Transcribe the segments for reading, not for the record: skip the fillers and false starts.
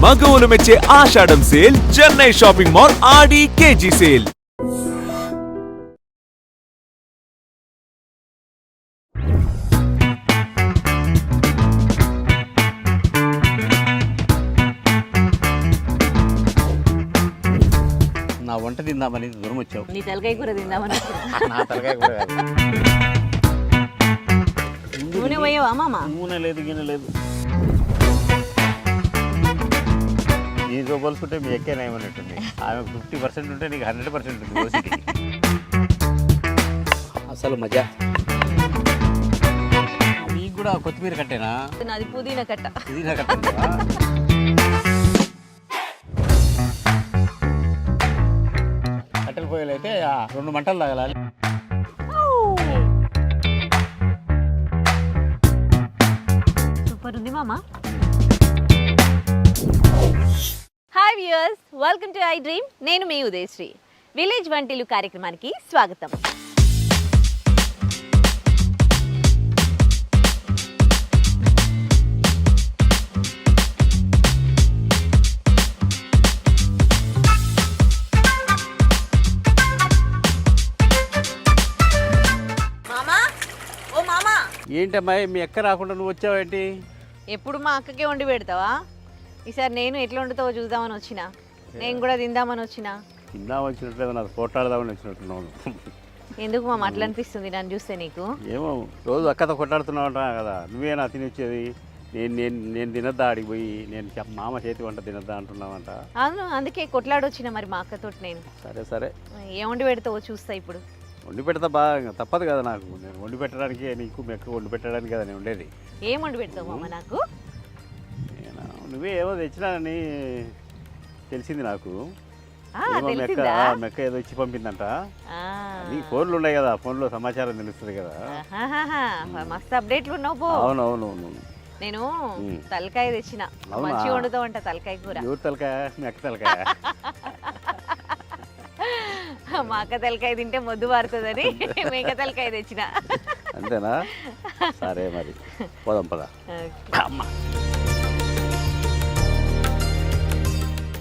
మగవులు మెచ్చే ఆషాఢం sale Chennai shopping mall ఆడి KG sale. నా వంట తిందామని దూరం వచ్చావు. నీ తలకాయ కూర తిందామని. నా తలకాయ కూర కాదు. నూనె పోయావా మామ? నూనె లేదు గిన్నె లేదు. నీతో పోల్చుకుంటే మీ ఎక్కే నయమన్నట్టుంది. ఆమె 50% ఉంటే నీకు 100% ఉంటుంది ఓసిటీ. అసలు మజా. నీకు కూడా కొత్తిమీర కట్టేనా? నాది పుదీనా కట్ట. పుదీనా కట్టా? కట్టెల పొయ్యిలు అయితే 2 మంటలు తగలాలి. సూపర్ ఉంది మామ. Hi viewers, welcome to I dream. నేను మీ ఉదయశ్రీ. విలేజ్ వంటిల్లు కార్యక్రమానికి స్వాగతం. ఏంటమ్మా మీ ఎక్క రాకుండా నువ్వు వచ్చావేంటి? ఎప్పుడు మా అక్కకే వండి పెడతావా? ఈసారి నేను ఎట్లా వండుతావో చూద్దామని వచ్చిన. నేను కూడా తిందామని వచ్చిన. తిందామని వచ్చినట్లేదు, నాకు కొట్లాడదామని వచ్చినట్టున్నావు. ఎందుకు మామ అట్లా అనిపిస్తుంది నన్ను చూస్తే నీకు? ఏమో రోజు అక్కతో కొట్లాడుతున్నావు అంటా కదా, నువ్వేనా తినొచ్చేది? నేను తినద్దా ఆడికి పోయి? నేను మామ చేతి వంట తినద్దా అంటున్నావంట. అవును, అందుకే కొట్లాడొచ్చిన మరి మా అక్కతోటి నేను. సరే సరే, ఏం వండి పెడతావో చూస్తా ఇప్పుడు. వండి పెడతా బాగా, తప్పదు కదా నాకు. నేను వండి పెట్టడానికి, నీకు మెక్క వండి పెట్టడానికి కదా నేను ఉండేది. ఏం వండి పెడతావు మామ నాకు? నువ్వే ఏమో తెచ్చినానని తెలిసింది నాకు. మెక్క ఏదో ఇచ్చి పంపిందంట. నీ ఫోన్లు ఉన్నాయి కదా, ఫోన్లో సమాచారం తెలుస్తుంది కదా. మస్తు అప్డేట్లు ఉన్నావు. అవునవును. నేను తలకాయ తెచ్చిన, మంచిగా వండుతావు అంట తలకాయ కూర. ఎవరు తలకాయ? మెక్క తలకాయ. మా అక్క తలకాయ తింటే మొద్దు పారుతుందని మేక తలకాయ తెచ్చిన. అంతేనా? సరే మరి పోదాం పద.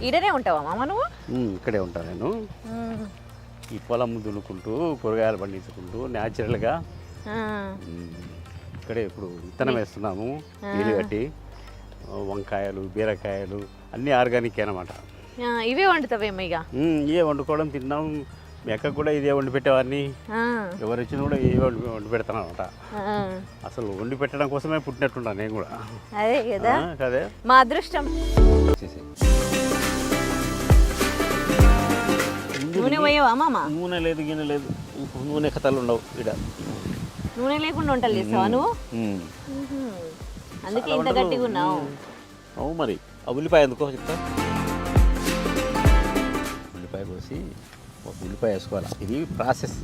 ఈడనే ఉంటావా మామ నువ్వు? ఇక్కడే ఉంటాను నేను. ఈ పొలం దున్నుకుంటూ కూరగాయలు పండించుకుంటూ న్యాచురల్గా ఇక్కడే ఇప్పుడు విత్తనం వేస్తున్నాము. నీళ్ళు కట్టి వంకాయలు, బీరకాయలు అన్నీ ఆర్గానిక్ అన్నమాట. ఇవే వండుతావేమో? ఇక ఇవే వండుకోవడం, తిన్నాం. మీ అక్క కూడా ఇదే వండి పెట్టేవాడిని. ఎవరు వచ్చినా కూడా ఇవే వండి పెడతాను అనమాట. అసలు వండి పెట్టడం కోసమే పుట్టినట్టున్నా నేను కూడా. అదే కదా, అదే మా అదృష్టం. నూనె పోయావా మామ? నూనె లేదు గిన్నె లేదు. నూనె కథలు ఉండవు ఇక్కడ. నూనె లేకుండా వంటలు చేస్తావా నువ్వు? అందుకే ఇంత గట్టిగా ఉన్నావు. అవు మరి. ఆ ఉల్లిపాయ ఎందుకో చెప్తా. ఉల్లిపాయ కోసి ఒక ఉల్లిపాయ వేసుకోవాలి. ఇది ప్రాసెస్,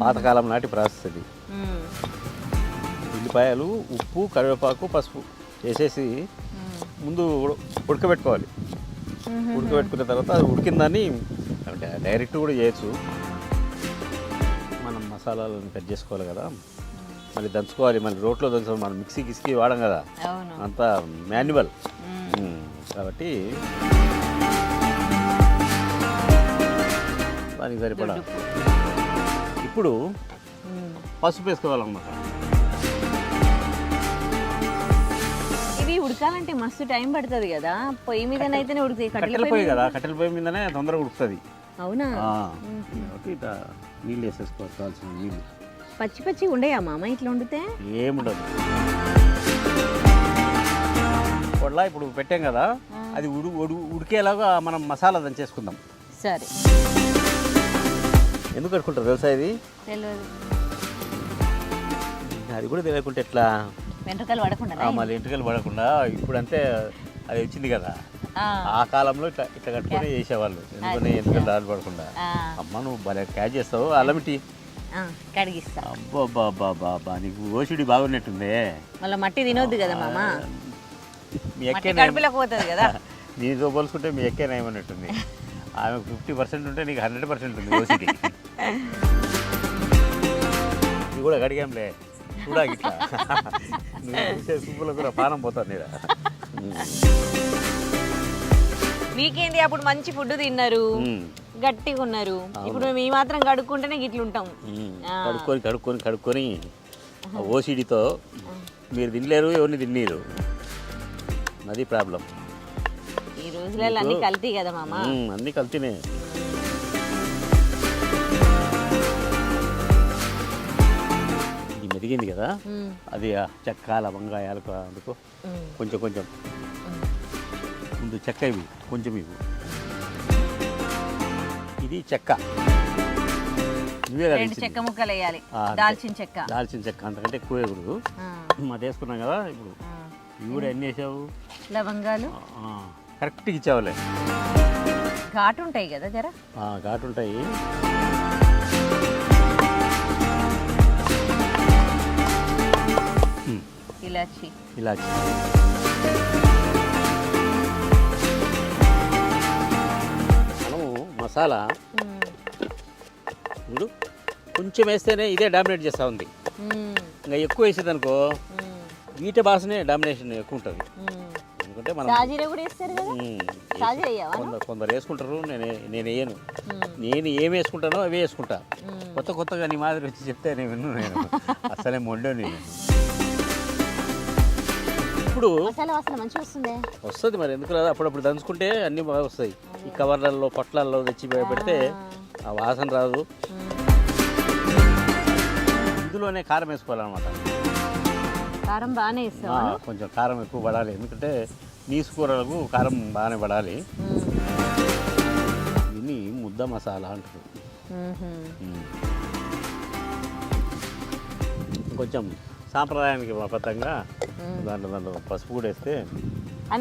పాతకాలం నాటి ప్రాసెస్ ఇది. ఉల్లిపాయలు, ఉప్పు, కరివేపాకు, పసుపు వేసేసి ముందు ఉడకబెట్టుకోవాలి. ఉడకబెట్టుకున్న తర్వాత అది ఉడికిందని డైరెక్ట్ కూడా చేయొచ్చు. మనం మసాలాలను కట్ చేసుకోవాలి కదా, మళ్ళీ దంచుకోవాలి. మళ్ళీ రోట్లో దంచుకోవాలి. మనం మిక్సీ గిస్కి వాడం కదా, అంతా మాన్యువల్ కాబట్టి దానికి సరిపడా. ఇప్పుడు పసుపు వేసుకోవాలన్నమాట. ఇవి ఉడకాలంటే మస్తు టైం పడుతుంది కదా. పొయ్యి మీదనైతేనే ఉడుకుతాయి. కట్టెల పొయ్యి కదా, కట్టెల పొయ్యి మీదనే తొందరగా ఉడుకుతుంది. అవునా? ఇట్లా నీళ్ళు వేసేసుకోవాల్సిన నీళ్ళు. పచ్చి పచ్చి ఉండయా మామ ఇట్లా వండితే? ఏముండదు. పొడలా ఇప్పుడు పెట్టాం కదా, అది ఉడికేలాగా మనం మసాలా దంచేసుకుందాం. సరే. ఎందుకు కట్టుకుంటారు తెలుసా? ఇది తెలియదు. అది కూడా తెలియకుంటే ఎట్లా? వెంట్రుకలు పడకుండా. మళ్ళీ వెంట్రుకలు పడకుండా. ఇప్పుడంటే అది వచ్చింది కదా, ఆ కాలంలో ఇట్లా ఇట్లా కట్టుకొని చేసేవాళ్ళు. ఎందుకని వెంట్రుకలు దాడి పడకుండా. అమ్మ నువ్వు భలే క్యాచ్ చేస్తావు. అల్లమిటి కడిగిస్తా. అబ్బా నీకు ఓసిడి బాగున్నట్టుంది. మళ్ళీ మట్టి తినొద్దు కదా మామ. మీ ఎక్కే కడుపులోకి పోతుంది కదా. నీతో పోల్చుకుంటే మీ ఎక్కే నయమన్నట్టుంది. ఆమె 50% ఉంటే నీకు 100% ఉంది ఓసిడి. ఇది కూడా కడిగాంలే చూడా ఇట్లా. నువ్వు చూసే సూపులో కూడా పానం పోతుంది. వీకేంది అప్పుడు మంచి ఫుడ్ తిన్నారు, గట్టిగా ఉన్నారు. ఇప్పుడు మేము ఈ మాత్రం కడుక్కుంటేనే గిట్లుంటాం. కడుక్కొని ఓసిడితో మీరు తినలేరు, ఎవరిని తిన్నీరు, అది ప్రాబ్లం. ఈ రోజులలో అన్ని కల్తీ కదా మామ. అన్నీ కల్తీనే. ఇది మెదిగింది కదా, అది చెక్క లవంగా యాలక అందుకో కొంచెం కొంచెం ముందు చెక్క ఇవి కొంచెం ఇవి. ఇది చెక్క, నువ్వే కదా 2 చెక్క ముక్కలు వేయాలి. దాల్చిన చెక్క అంతకంటే ఎక్కువ వేయకూడదు. అది వేసుకున్నాం కదా, ఇప్పుడు ఇవి కూడా ఎన్ని వేసావు? లవంగాలు కరెక్ట్గా ఇచ్చావులే. ఘాటు ఉంటాయి కదా జర. ఘాటు ఉంటాయి. ఇలాచి మనము మసాలా ఇప్పుడు కొంచెం వేస్తేనే ఇదే డామినేట్ చేస్తూ ఉంది. ఇంకా ఎక్కువ వేసేది అనుకో వీట బాసనే డామినేషన్ ఎక్కువ ఉంటుంది. ఎందుకంటే మనం కొందరు వేసుకుంటారు, నేను వేయను. నేను ఏమి వేసుకుంటానో అవే వేసుకుంటా. కొత్తగా నీ మాదిరి వచ్చి చెప్తే నేను అసలే మొండో నేను. ఇప్పుడు వస్తుంది మరి, ఎందుకు రాదు? అప్పుడప్పుడు దంచుకుంటే అన్నీ బాగా వస్తాయి. ఈ కవర్లలో పొట్లాల్లో తెచ్చి పెడితే ఆ వాసన రాదు. ఇందులోనే కారం వేసుకోవాలన్నమాట. కారం బాగానే ఇస్తావా? కొంచెం కారం ఎక్కువ పడాలి, ఎందుకంటే నీసు కూరలకు కారం బాగానే పడాలి. దీన్ని ముద్ద మసాలా అంటారు. కొంచెం సాంప్రదాయానికి బద్ధంగా దాంట్లో పసుపు కూడా వేస్తే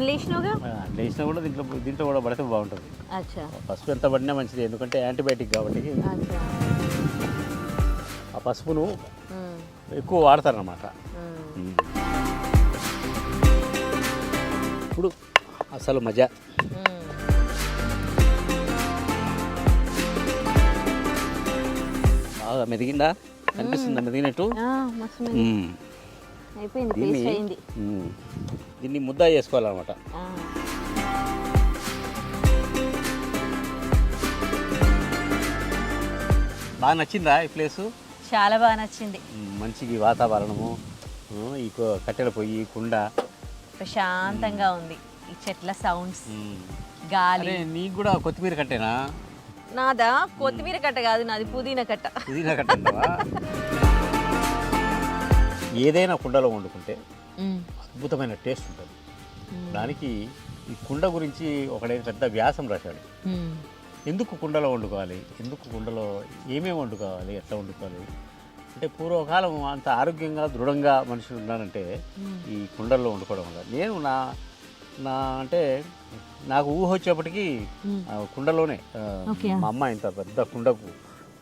లేచినా కూడా దీంట్లో కూడా పడితే బాగుంటుంది. పసుపు ఎంత పడినా మంచిది, ఎందుకంటే యాంటీబయాటిక్ కాబట్టి ఆ పసుపును ఎక్కువ వాడతారన్నమాట. ఇప్పుడు అసలు మజా. బాగా మెదిగిందా? కనిపిస్తుందా మెదిగినట్టు? దీన్ని ముద్ద చేసుకోవాలన్నమాట. బాగా నచ్చిందా ఈ ప్లేసు? చాలా బాగా నచ్చింది. మంచిగా వాతావరణము, ఈ కట్టెల పొయ్యి, కుండ ప్రశాంతంగా ఉంది. ఈ చెట్ల సౌండ్స్, గాలి. నీకు కూడా కొత్తిమీర కట్టేనా? నాదా కొత్తిమీర కట్ట కాదు, నాది పుదీనా కట్ట. పుదీనా కట్ట అంటావా? ఏదైనా కుండలో వండుకుంటే అద్భుతమైన టేస్ట్ ఉంటుంది. దానికి ఈ కుండ గురించి ఒకడే పెద్ద వ్యాసం రాశాడు. ఎందుకు కుండలో వండుకోవాలి, ఎందుకు కుండలో ఏమేమి వండుకోవాలి, ఎట్లా వండుకోవాలి అంటే, పూర్వకాలం అంత ఆరోగ్యంగా దృఢంగా మనుషులు ఉన్నారంటే ఈ కుండల్లో వండుకోవడం వల్ల. నేను నా అంటే నాకు ఊహ వచ్చేప్పటికీ కుండలోనే మా అమ్మ ఇంత పెద్ద కుండకు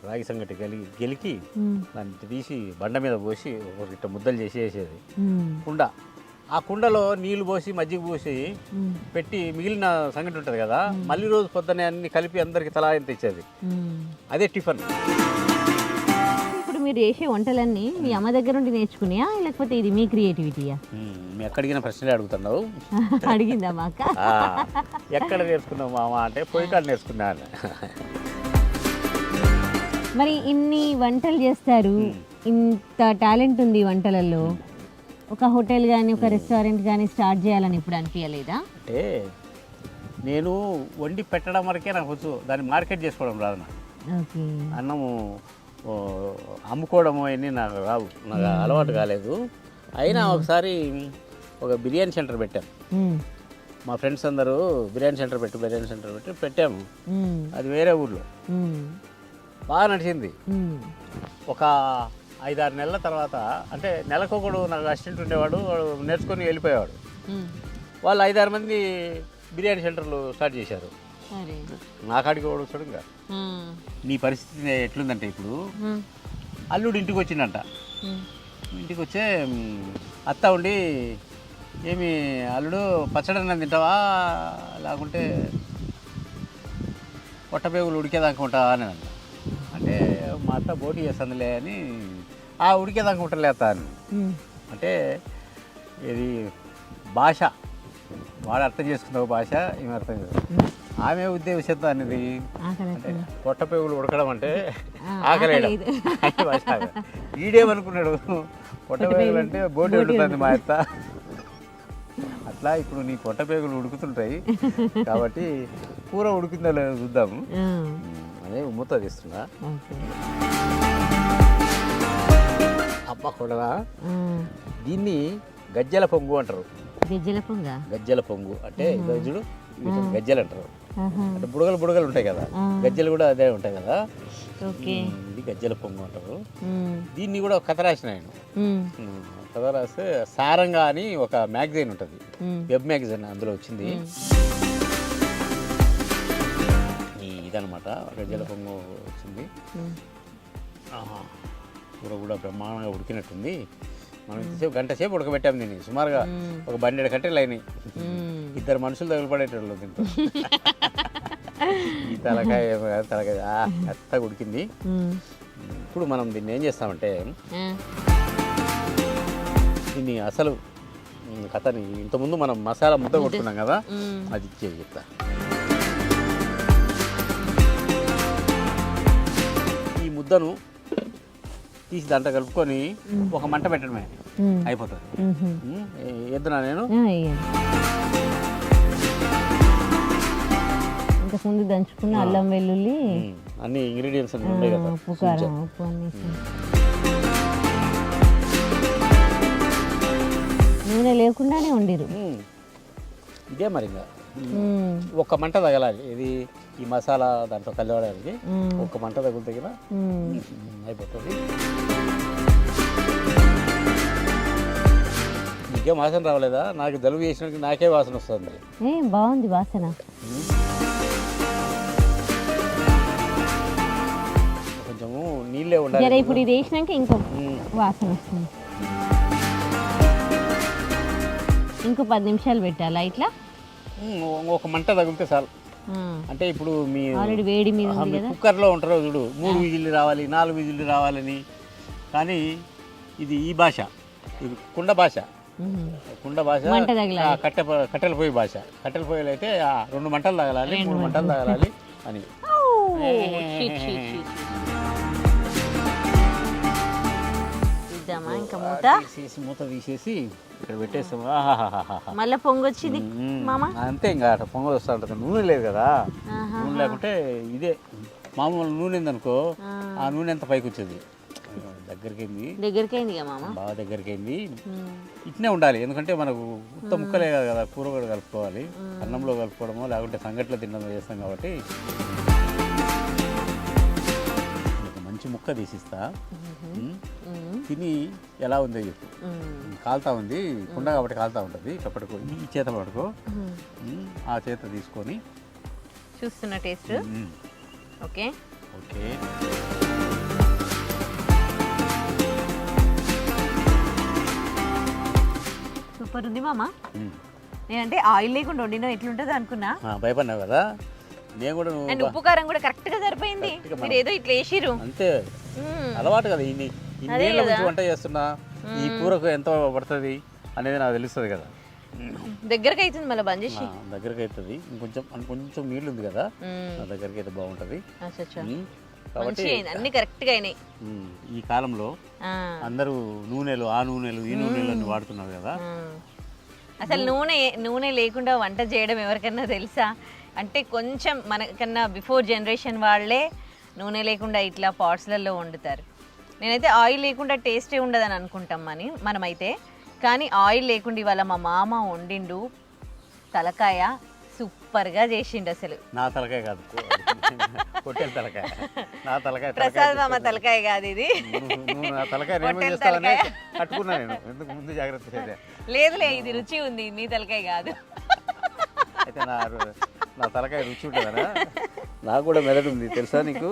రాగి సంగటి గెలికి దాన్ని తీసి బండ మీద పోసి ఇట్ట ముద్దలు చేసి వేసేది కుండ. ఆ కుండలో నీళ్లు పోసి మజ్జిగ పోసి పెట్టి మిగిలిన సంగటి ఉంటుంది కదా, మళ్ళీ రోజు పొద్దున్నే అన్ని కలిపి అందరికి తలా ఎంత ఇచ్చేది. అదే టిఫిన్. ఇప్పుడు మీరు చేసే వంటలన్నీ మీ అమ్మ దగ్గర నుండి నేర్చుకున్నాయా, లేకపోతే ఇది మీ క్రియేటివిటీయా? మీ ఎక్కడిగిన ప్రశ్నలే అడుగుతున్నావు. అడిగిందా మా అక్క? ఎక్కడ నేర్చుకున్నావు మామ అంటే, పొయ్యి కాడ నేర్చుకున్నా. మరి ఇన్ని వంటలు చేస్తారు, ఇంత టాలెంట్ ఉంది వంటలలో, ఒక హోటల్ కానీ ఒక రెస్టారెంట్ కానీ స్టార్ట్ చేయాలని ఇప్పుడు అనిపించలేదా? అంటే నేను వండి పెట్టడం వరకే నాకు వచ్చు, దాన్ని మార్కెట్ చేసుకోవడం రాదు నాకు. అన్నము అమ్ముకోవడము అవన్నీ నాకు రావు, నాకు అలవాటు కాలేదు. అయినా ఒకసారి ఒక బిర్యానీ సెంటర్ పెట్టాం. మా ఫ్రెండ్స్ అందరూ బిర్యానీ సెంటర్ పెట్టి పెట్టాము. అది వేరే ఊర్లో. బాగా నడిచింది. ఒక 5-6 నెలల తర్వాత, అంటే నెలకొకడు నాకు అసిస్టెంట్ ఉండేవాడు, వాడు నేర్చుకొని వెళ్ళిపోయేవాడు. వాళ్ళు 5-6 మంది బిర్యానీ సెంటర్లు స్టార్ట్ చేశారు. నా కాడికి వాడు వచ్చాడు. ఇంకా నీ పరిస్థితి ఎట్లుందంటే, ఇప్పుడు అల్లుడు ఇంటికి వచ్చిందంట. ఇంటికి వచ్చే అత్త ఉండి, ఏమి అల్లుడు పచ్చడన్నం తింటావా, లేకుంటే పొట్టపేగులు ఉడికేదాకా ఉంటావా అని అంట. అంటే మా అత్త బోటీ చేస్తుందిలే అని ఉడికేదాకా ఉంటలేత అని. అంటే ఇది భాష, వాడు అర్థం చేసుకున్న భాష, ఈమె అర్థం చేసుకున్నావు. ఆమె ఉద్దేశంతో అనేది ఆకలి అంటే పొట్టపేగులు ఉడకడం అంటే ఆకలి ఆకలేయడం. ఈడేమనుకున్నాడు పొట్టపేగులు అంటే బోటి ఉడుకుతుంది మా అత్త. అట్లా ఇప్పుడు నీ పొట్టపేగులు ఉడుకుతుంటాయి కాబట్టి కూర ఉడికిందో లేదో చూద్దాము. అదే ఉమ్మతో తీస్తున్నా. అబ్బ కొడలా, దీన్ని గజ్జల పొంగు అంటారు. గజ్జల పొంగ, గజ్జల పొంగు అంటే చూడు వీటిని గజ్జలు అంటారు. అంటే బుడగలు బుడగలు ఉంటాయి కదా, గజ్జలు కూడా అదే ఉంటాయి కదా. ఇది గజ్జల పొంగు అంటారు. దీన్ని కూడా ఒక కథ రాసిన ఆయన. కథ రాస్తే సారంగా అని ఒక మ్యాగజైన్ ఉంటుంది, వెబ్ మ్యాగజైన్, అందులో వచ్చింది. ఇదనమాట గజ్జల పొంగు వచ్చింది. కూర కూడా బ్రహ్మాండంగా ఉడికినట్టుంది. మనం ఇంతసేపు గంట సేపు ఉడకబెట్టాము దీన్ని. సుమారుగా ఒక 12 గంటలు అయినాయి. 2 మనుషులు తగులుపడేటోళ్ళు దీంతో. ఈ తలకాయ మెత్తగా ఉడికింది. ఇప్పుడు మనం దీన్ని ఏం చేస్తామంటే దీన్ని అసలు కథని ఇంతకుముందు మనం మసాలా ముద్ద కొట్టుకున్నాం కదా, అది ఇచ్చేది చెప్తా. ఈ ముద్దను తీసి దాంట్లో కలుపుకొని ఒక మంట పెట్టడమే అయిపోతుంది. ఎద్దునా నేను ఇంతకుముందు దంచుకున్న అల్లం వెల్లుల్లి అన్ని ఇంగ్రీడియంట్స్ అన్ని ఉంటాయి కదా, ఉప్పు కారం ఉప్పు అన్ని నూనె లేకుండానే వండిరు. ఇదే మరి ఇంకా ఒక మంట తగలాలి. ఇది ఈ మసాలా దాంట్లో కలవడానికి ఒక మంట తగులుతాయి కదా అయిపోతుంది. నీకేం వాసన రావలేదా? నాకు జలుబు చేసినట్టు నాకే వాసన వస్తుంది. బాగుంది వాసన. కొంచెము నీళ్ళే ఉండాలి. ఇప్పుడు ఇది వేసినాక ఇంకో వాసన వస్తుంది. ఇంకో 10 నిమిషాలు పెట్టాలా ఇట్లా? ఒక మంట తగిలితే చాలు. అంటే ఇప్పుడు మీ ఆల్రెడీ వేడి మీద కుక్కర్లో ఉంటారో చూడు, 3 విజిల్లు రావాలి, 4 విజిల్లు రావాలని. కానీ ఇది ఈ భాష, ఇది కుండ భాష. కుండ భాష కట్టెల పొయ్యి భాష. కట్టెల పొయ్యిలు అయితే 2 మంటలు తగలాలి, 3 మంటలు తగలాలి అని. ఇంకా మూత తీసేసి ఇక్కడ పెట్టేస్తాం. మళ్ళీ పొంగొచ్చింది మామ. అంతే ఇంకా పొంగ వస్తూ ఉంటుంది. నూనె లేదు కదా, నూనె లేకుంటే ఇదే మామూలు నూనె ఉందనుకో, ఆ నూనె ఎంత పైకి వచ్చేది. దగ్గరికైంది బాగా దగ్గరికైంది. ఇట్నే ఉండాలి, ఎందుకంటే మనకు ఉత్త ముక్కలే కదా, కూర కూడా కలుపుకోవాలి. అన్నంలో కలుపుకోవడమో లేకుంటే సంగట్లో తినడమో చేస్తాం కాబట్టి. మంచి ముక్క తీసిస్తా, తిని ఎలా ఉందో చెప్పు. కాలుతా ఉంది, కుండ కాబట్టి కాలుతా ఉంటుంది. ఇట్లా పట్టుకో, ఈ చేత పట్టుకో, ఆ చేత తీసుకొని చూస్తున్న టేస్ట్. Okay okay. సూపర్ ఉంది మామ. నేనంటే ఆయిల్ లేకుండా వండినా ఎట్లుంటుంది అనుకున్నా. భయపడినావు కదా నేను కూడా. అండ్ ఉప్పు కారం కూడా కరెక్ట్ గా సరిపోయింది. మీరు ఏదో ఇట్లా వేసిరు అంతే, అలవాటు కదా. ఇన్నేళ్ళ నుంచి వంట చేస్తున్నా, ఈ కూరకు ఎంత పడుతుంది అనేది నాకు తెలుస్తుంది కదా. దగ్గరకి అవుతుంది, మళ్ళీ బంద్ చేసి దగ్గరకి అవుతుంది. కొంచెం నీళ్ళు ఉంది కదా, నా దగ్గరికి అయితే బాగుంటుంది కాబట్టి అన్ని కరెక్ట్ గా అయినాయి. ఈ కాలంలో అందరూ నూనెలు, ఆ నూనెలు, ఈ నూనెలు అన్ని వాడుతున్నారు కదా. అసలు నూనె లేకుండా వంట చేయడం ఎవరికన్నా తెలుసా? అంటే కొంచెం మనకన్నా బిఫోర్ జనరేషన్ వాళ్ళే నూనె లేకుండా ఇట్లా పాట్స్లలో వండుతారు. నేనైతే ఆయిల్ లేకుండా టేస్టే ఉండదని అనుకుంటాం మనమైతే. కానీ ఆయిల్ లేకుండా ఇవాళ మా మామ వండిండు తలకాయ, సూపర్గా చేసిండు. అసలు నా తలకాయ కాదు, పొట్టేల తలకాయ. నా తలకాయ ప్రసాద్ మామ తలకాయ కాదు ఇది. నా తలకాయ కట్టుకున్నా నేను, ఎందుకు ముందు జాగ్రత్త. లేదులే, ఇది రుచి ఉంది, నీ తలకాయ కాదు. అయితే నా తలకాయ రుచి ఉంటుందా? నాకు కూడా మెదడు ఉంది తెలుసా నీకు.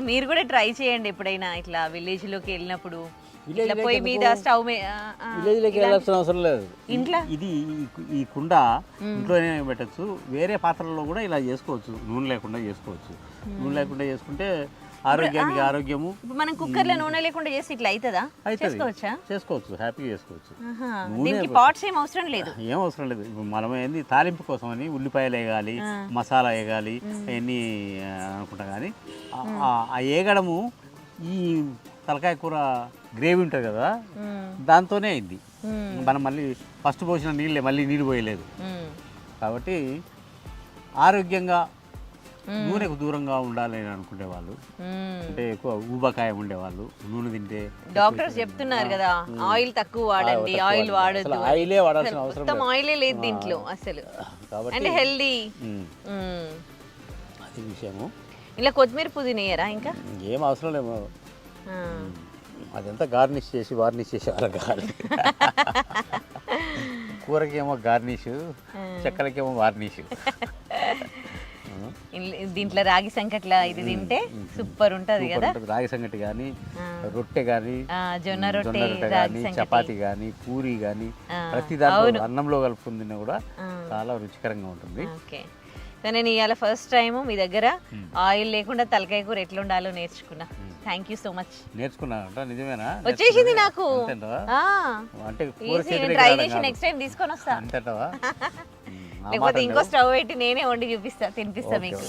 మీరు కూడా ట్రై చేయండి ఎప్పుడైనా ఇట్లా విలేజ్ లోకి వెళ్ళినప్పుడు. పొయ్యి మీద స్టవ్ విలేజ్లోకి వెళ్ళాల్సిన అవసరం లేదు. ఇంట్లో ఇది ఈ కుండ ఇంట్లోనే పెట్టచ్చు. వేరే పాత్రల్లో కూడా ఇలా చేసుకోవచ్చు, నూనె లేకుండా చేసుకోవచ్చు. నూనె లేకుండా చేసుకుంటే ఆరోగ్యానికి ఆరోగ్యము. ఇప్పుడు మనం కుక్కర్లో నూనె లేకుండా చేసి ఇట్లా అవుతుందా? చేసుకోవచ్చా? చేసుకోవచ్చు, హ్యాపీగా చేసుకోవచ్చు. దీనికి పాట్స్ ఏం అవసరం లేదు. ఏం అవసరం లేదు. ఇప్పుడు మనం ఏంది తాలింపు కోసం అని ఉల్లిపాయలు వేయాలి, మసాలా వేయాలి, అవన్నీ అనుకుంటాం. కానీ ఆ వేగడము ఈ తలకాయ కూర గ్రేవీ ఉంటుంది కదా, దాంతోనే అయింది. మనం మళ్ళీ ఫస్ట్ పోసిన నీళ్ళే మళ్ళీ నీళ్ళు పోయలేదు. కాబట్టి ఆరోగ్యంగా నూనెకు దూరంగా ఉండాలి అని అనుకునే వాళ్ళు, అంటే ఎక్కువ ఊబకాయ ఉండేవాళ్ళు నూనె తింటే డాక్టర్స్ చెప్తున్నారు కదా ఆయిల్ తక్కువ వాడండి, ఆయిల్ వాడద్దు, ఆయిలే వాడాల్సిన అవసరం మొత్తం ఆయిలే లేదు దీంట్లో అసలు. అంటే హెల్దీ అది విషయము. ఇలా కొత్తిమీర పుదీనా వేయరా? ఇంకా ఏం అవసరం లేము, అదంతా గార్నిష్ చేసి వాళ్ళకి కాదు. కూరకేమో గార్నిష్, చెక్కలకేమో వార్నిష్. దీంట్లో రాగి సంకట్ల ఇది తింటే సూపర్ ఉంటది కదా. రాగి సంగటి కానీ, రొట్టె కానీ, జొన్న రొట్టె కానీ, చపాతి కానీ, పూరి కానీ, ప్రతి దాంట్లో అన్నంలో కలుపుకుని తిన్నా కూడా చాలా రుచికరంగా ఉంటుంది. ఓకే, నేను ఇవాళ ఫస్ట్ టైం మీ దగ్గర ఆయిల్ లేకుండా తలకాయ కూర ఎట్లా ఉండాలో నేర్చుకున్నా. Thank you so much. నేర్చుకున్నా నిజమేనా? వచ్చేసింది నాకు. అంటే ట్రై చేసి నెక్స్ట్ టైం తీసుకొని వస్తా. అంతేంటవా? లేకపోతే ఇంకో స్టవ్ పెట్టి నేనే వండి చూపిస్తా, తినిపిస్తా మీకు.